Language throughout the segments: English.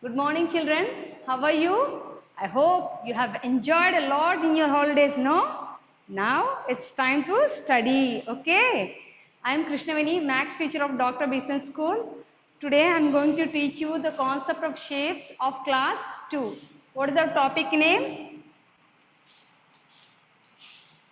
Good morning, children. How are you? I hope you have enjoyed a lot in your holidays, no? Now it's time to study, okay? I am Krishnavani, Maths teacher of Dr. Beeson School. Today I am going to teach you the concept of shapes of class 2. What is our topic name?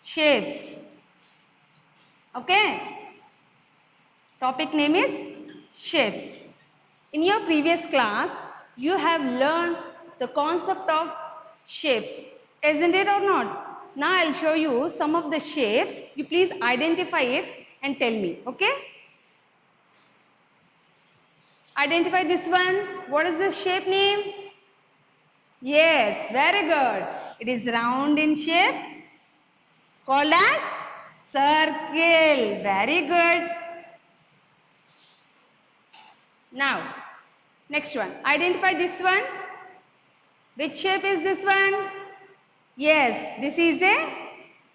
Shapes. Okay? Topic name is shapes. In your previous class, you have learned the concept of shapes, isn't it or not? Now I'll show you some of the shapes. You please identify it and tell me, okay? Identify this one. What is the shape name? Yes, very good. It is round in shape, called as circle. Very good. Now, next one. Identify this one. Which shape is this one? Yes, this is a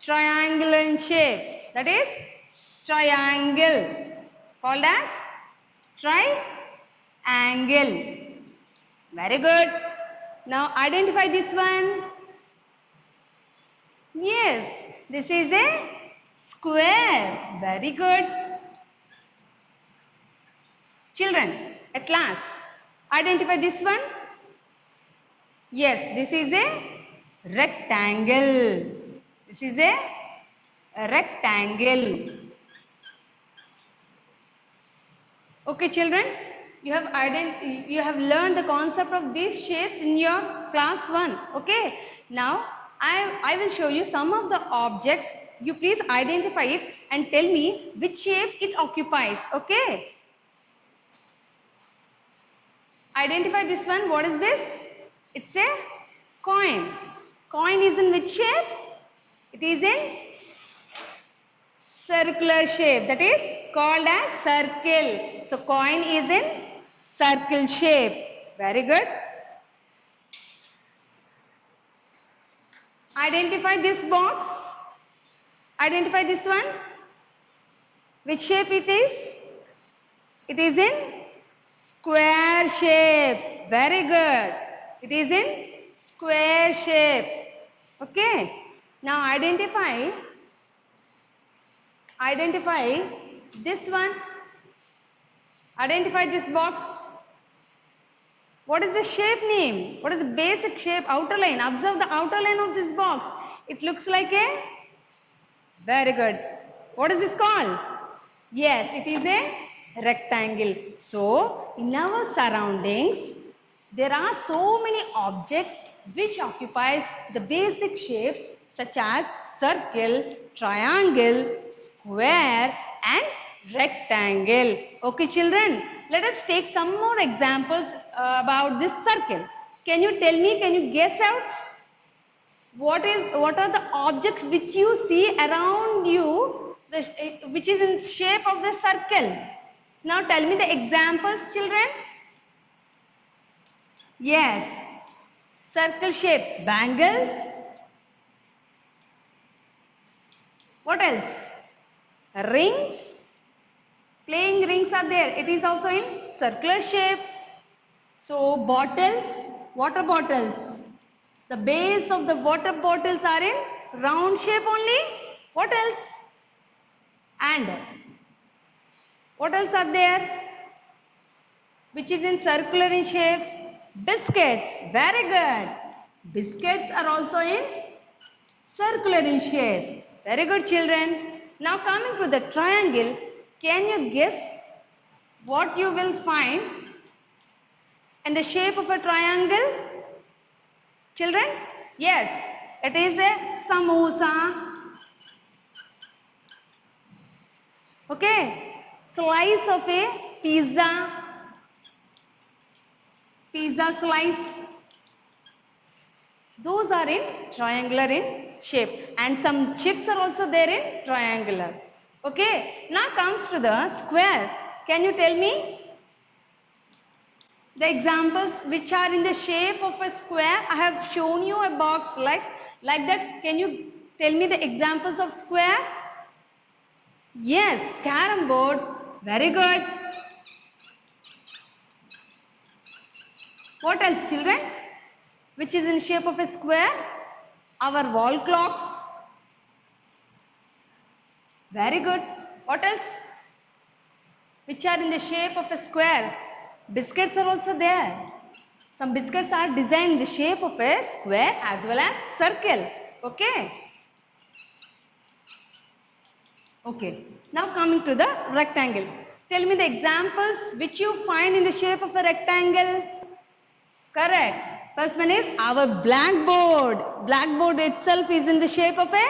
triangular in shape. That is triangle. Called as triangle. Very good. Now identify this one. Yes, this is a square. Very good. Children, at last, identify this one. Yes, this is a rectangle. This is a rectangle. Okay, children, you have learned the concept of these shapes in your class 1. Okay, now I will show you some of the objects. You please identify it and tell me which shape it occupies. Okay, identify this one. What is this? It's a coin. Coin is in which shape? It is in circular shape. That is called as circle. So coin is in circle shape. Very good. Identify this box. Identify this one. Which shape it is? It is in square shape. Very good. It is in square shape. Okay. Now identify this one. Identify this box. What is the shape name? What is the basic shape? Outer line. Observe the outer line of this box. It looks like a... Very good. What is this called? Yes, it is a rectangle. So, in our surroundings, there are so many objects which occupy the basic shapes such as circle, triangle, square and rectangle. Okay, children, let us take some more examples about this circle. Can you tell me, can you guess out? What are the objects which you see around you, which is in shape of the circle? Now tell me the examples, children. Yes, circle shape, bangles. What else? Rings. Playing rings are there. It is also in circular shape. So bottles, water bottles. The base of the water bottles are in round shape only. What else? And what else are there? Which is in circular in shape? Biscuits. Very good. Biscuits are also in circular in shape. Very good, children. Now coming to the triangle, can you guess what you will find in the shape of a triangle? Children? Yes, it is a samosa. Okay, slice of a pizza. Pizza slice. Those are in triangular in shape and some chips are also there in triangular. Okay, now comes to the square. Can you tell me the examples which are in the shape of a square? I have shown you a box like that. Can you tell me the examples of square? Yes, carom board. Very good. What else, children? Which is in shape of a square? Our wall clocks. Very good. What else? Which are in the shape of a square? Biscuits are also there. Some biscuits are designed in the shape of a square as well as circle. Okay. Okay. Now coming to the rectangle. Tell me the examples which you find in the shape of a rectangle. Correct. First one is our blackboard. Blackboard itself is in the shape of a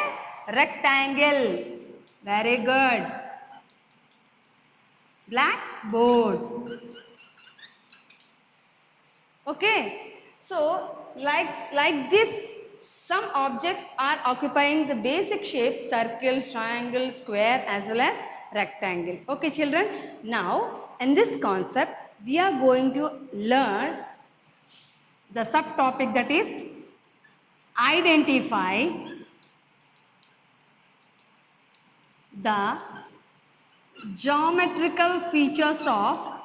rectangle. Very good. Blackboard. Okay. So, like this, some objects are occupying the basic shapes circle, triangle, square as well as rectangle. Okay, children. Now, in this concept, we are going to learn the subtopic, that is identify the geometrical features of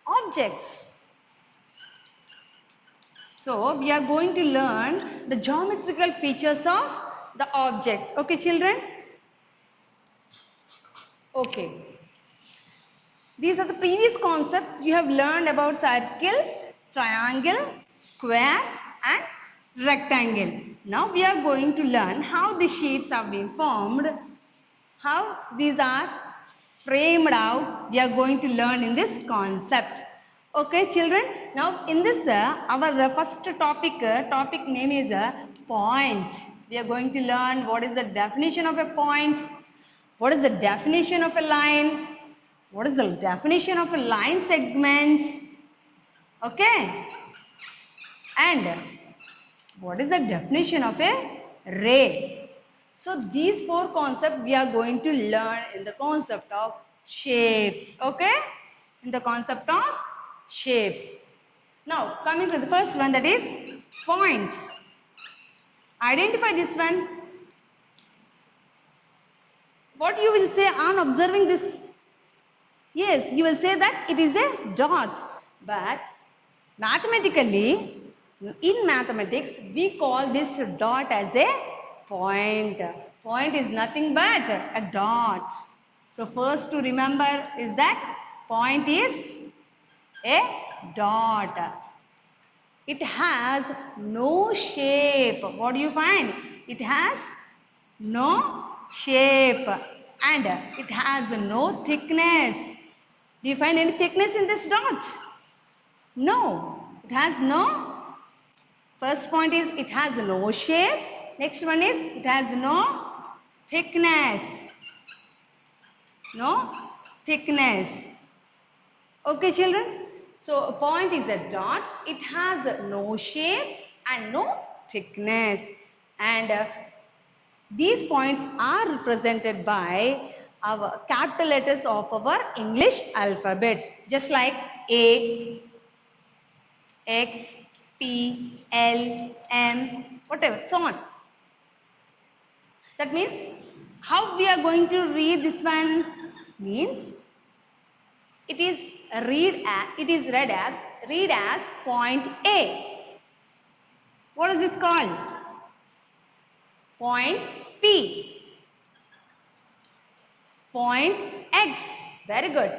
objects. So, we are going to learn the geometrical features of the objects. Okay, children? Okay. These are the previous concepts you have learned about circle, triangle, square and rectangle. Now we are going to learn how the shapes have been formed, how these are framed out. We are going to learn in this concept. Okay, children. Now in this our first topic name is point. We are going to learn what is the definition of a point, what is the definition of a line, what is the definition of a line segment, okay, and what is the definition of a ray. So these four concepts we are going to learn in the concept of shapes, okay, in the concept of shapes. Now coming to the first one, that is point. Identify this one. What you will say on observing this? Yes, you will say that it is a dot. But mathematically, in mathematics, we call this dot as a point. Point is nothing but a dot. So first to remember is that point is a dot. It has no shape. What do you find? It has no shape and it has no thickness. Do you find any thickness in this dot? No, it has no. First point is it has no shape. Next one is it has no thickness. No thickness. Okay, children. So a point is a dot. It has no shape and no thickness. And these points are represented by our capital letters of our English alphabets, just like A, X, P, L, M, whatever, so on. That means how we are going to read this one means it is read as point A. What is this called? Point P. Point X. Very good.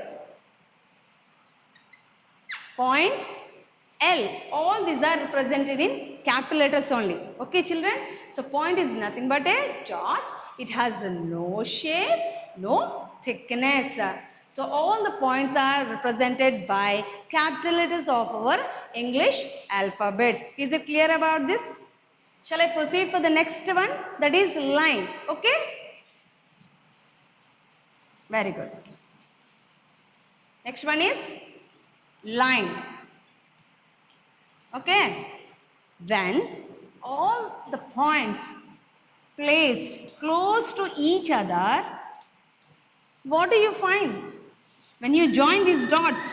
Point L. All these are represented in capital letters only. Okay, children? So point is nothing but a dot. It has no shape, no thickness. So all the points are represented by capital letters of our English alphabets. Is it clear about this? Shall I proceed for the next one? That is line. Okay? Very good. Next one is line. Okay? When all the points placed close to each other, what do you find? When you join these dots,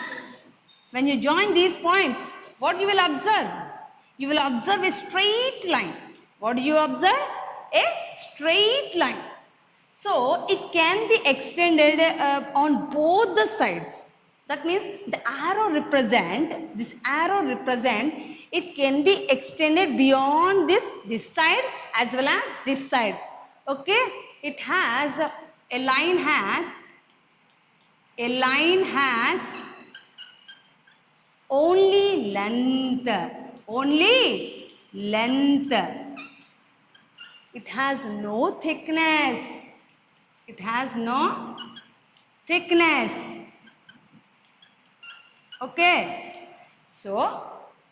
when you join these points, what you will observe? You will observe a straight line. What do you observe? A straight line. So it can be extended on both the sides. That means the arrow represent, this arrow represent, it can be extended beyond this side as well as this side. Okay, it has a line has only length, only length. It has no thickness. It has no thickness. Okay. So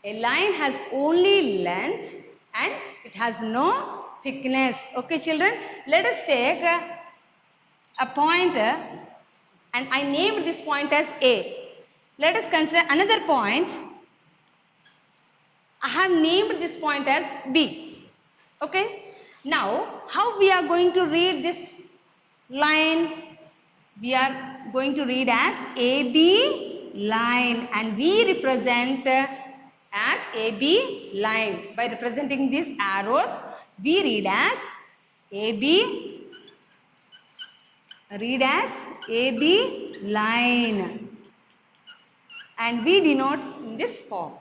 a line has only length and it has no thickness. Okay, children. Let us take a point and I named this point as A. Let us consider another point. I have named this point as B. Okay. Now, how we are going to read this line? We are going to read as AB line and we represent as AB line. By representing these arrows, we read as AB line and we denote in this form.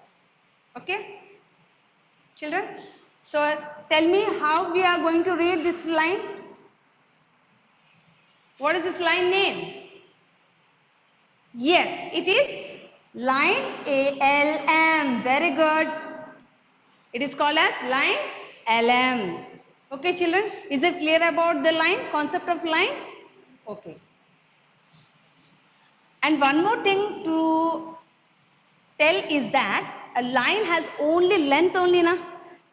Okay, children? So tell me how we are going to read this line. What is this line name? Yes, it is line ALM. Very good. It is called as line LM. Okay, children? Is it clear about the line, concept of line? Okay. And one more thing to tell is that a line has only length only, na?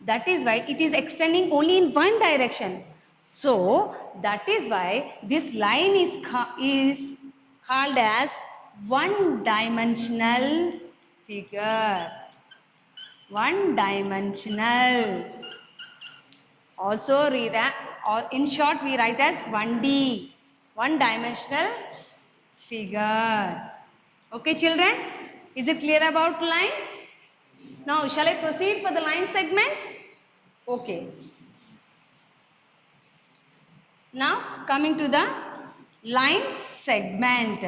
That is why it is extending only in one direction. So that is why this line is called as one-dimensional figure. One-dimensional. Also read or in short we write as 1D. One-dimensional figure. Okay, children? Is it clear about line? Now, shall I proceed for the line segment? Okay. Now, coming to the line segment.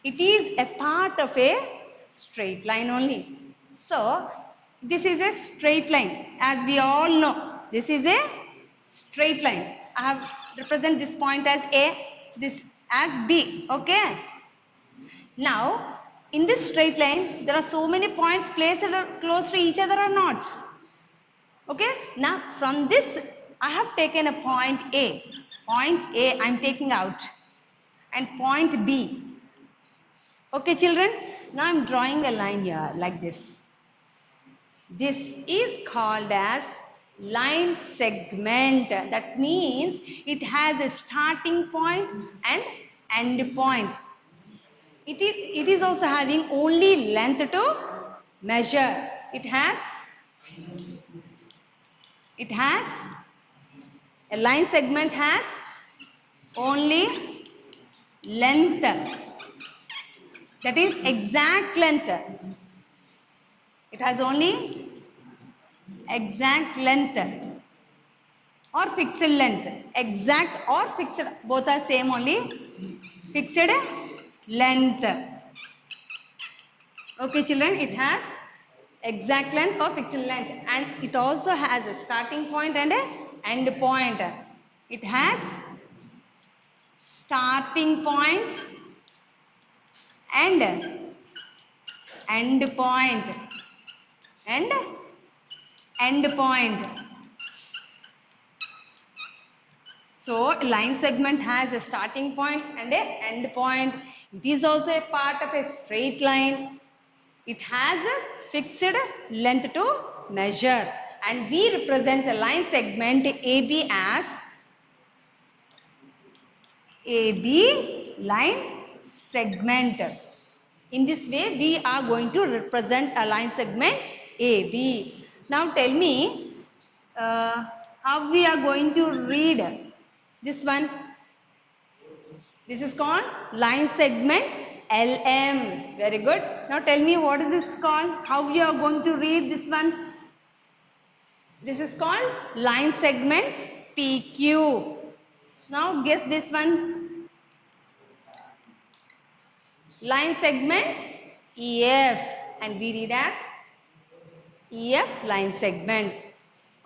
It is a part of a straight line only. So, this is a straight line. As we all know, this is a straight line. I have represent this point as A, this as B. Okay. Now, in this straight line, there are so many points placed close to each other or not? Okay. Now, from this, I have taken a point A. Point A I am taking out. And point B. Okay, children. Now, I am drawing a line here like this. This is called as line segment. That means it has a starting point and end point. It is also having only length to measure. It has a line segment has only length. That is exact length. It has only exact length or fixed length. Exact or fixed, both are same only. Fixed length. Okay, children, it has exact length or fixed length and it also has a starting point and an end point. It has starting point and end point and end point. So, line segment has a starting point and an end point. It is also a part of a straight line. It has a fixed length to measure and we represent the line segment AB as AB line segment. In this way, we are going to represent a line segment AB. Now, tell me how we are going to read this one. This is called line segment LM. Very good. Now, tell me what is this called? How we are going to read this one? This is called line segment PQ. Now guess this one. Line segment EF, and we read as EF line segment,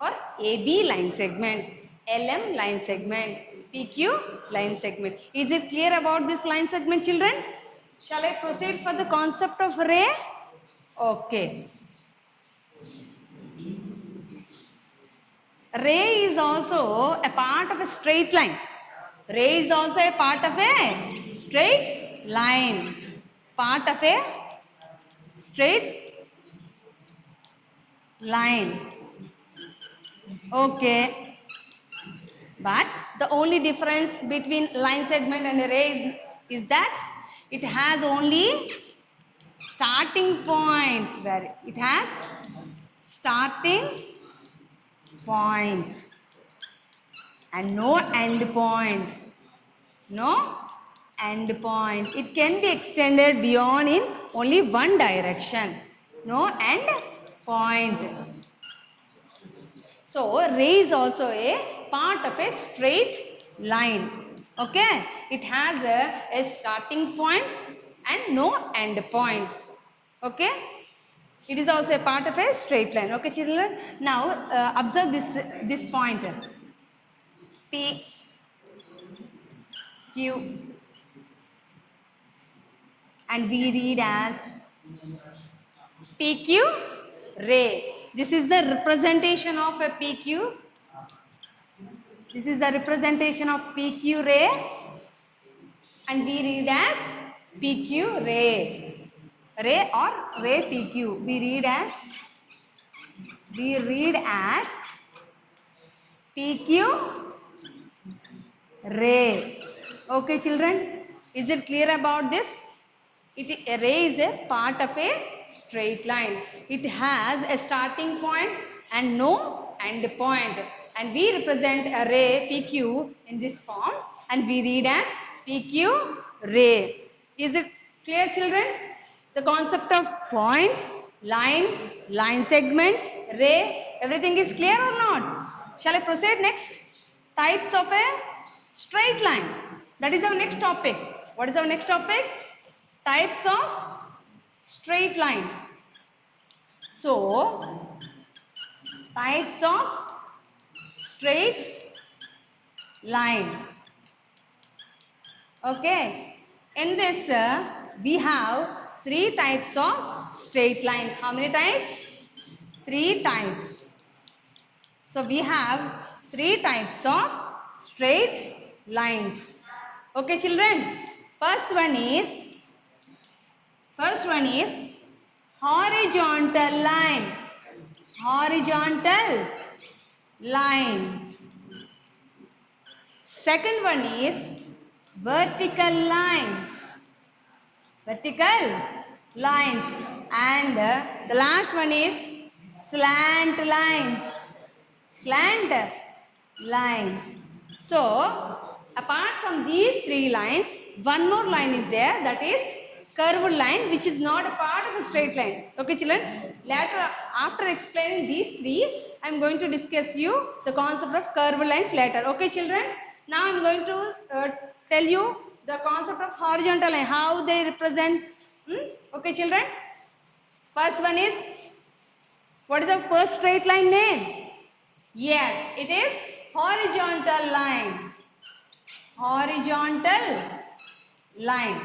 or AB line segment, LM line segment, PQ line segment. Is it clear about this line segment, children? Shall I proceed for the concept of ray? Okay. Ray is also a part of a straight line. Ray is also a part of a straight line. Part of a straight line. Okay. But the only difference between line segment and a ray is that it has only starting point, where it has starting point and no end point. No end point. It can be extended beyond in only one direction. No end point. So ray is also a part of a straight line. Okay. It has a starting point and no end point. Okay. It is also a part of a straight line. Okay, children. Now observe this point. P, Q, and we read as PQ ray. This is the representation of a PQ. This is the representation of PQ ray, and we read as PQ ray. Ray or ray PQ. We read as PQ ray. Okay, children. Is it clear about this? A ray is a part of a straight line. It has a starting point and no end point. And we represent a ray PQ in this form, and we read as PQ ray. Is it clear, children? The concept of point, line, line segment, ray, everything is clear or not? Shall I proceed next? Types of a straight line. That is our next topic. What is our next topic? Types of straight line. So, types of straight line. Okay. In this, we have three types of straight lines. How many types? Three types. So, we have three types of straight lines. Okay, children. First one is horizontal line. Horizontal line. Second one is vertical lines. Vertical lines. And the last one is slant lines. Slant lines. So, apart from these three lines, one more line is there, that is curved line, which is not a part of a straight line. Okay, children? Later, after explaining these three, I am going to discuss you the concept of curved lines later. Okay, children? Now I am going to tell you the concept of horizontal line, how they represent. Okay, children? First one is, what is the first straight line name? Yes, it is horizontal line. Horizontal line.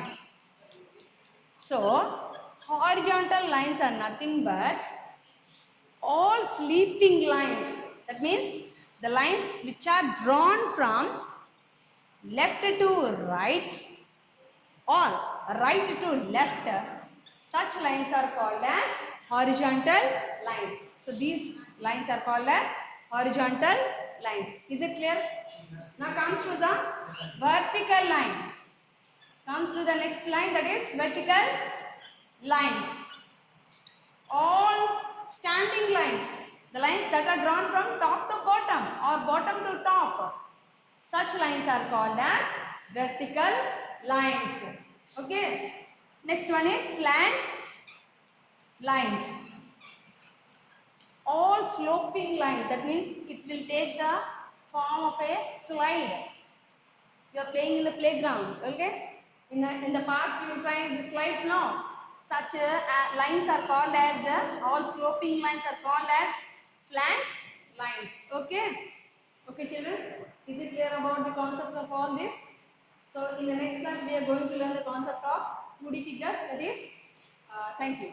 So, horizontal lines are nothing but all sleeping lines. That means the lines which are drawn from left to right or right to left, such lines are called as horizontal lines. So, these lines are called as horizontal lines. Is it clear? Now comes to the vertical line. Comes to the next line, that is vertical lines. All standing lines, the lines that are drawn from top to bottom or bottom to top, such lines are called as vertical lines. Okay. Next one is slant lines. all sloping lines. That means it will take the form of a slide. You are playing in the playground, okay? In the parks you will find the slides now. Such lines are called as all sloping lines are called as slant lines. Okay? Okay, children. Is it clear about the concepts of all this? So in the next class we are going to learn the concept of 2D figures. That is, thank you.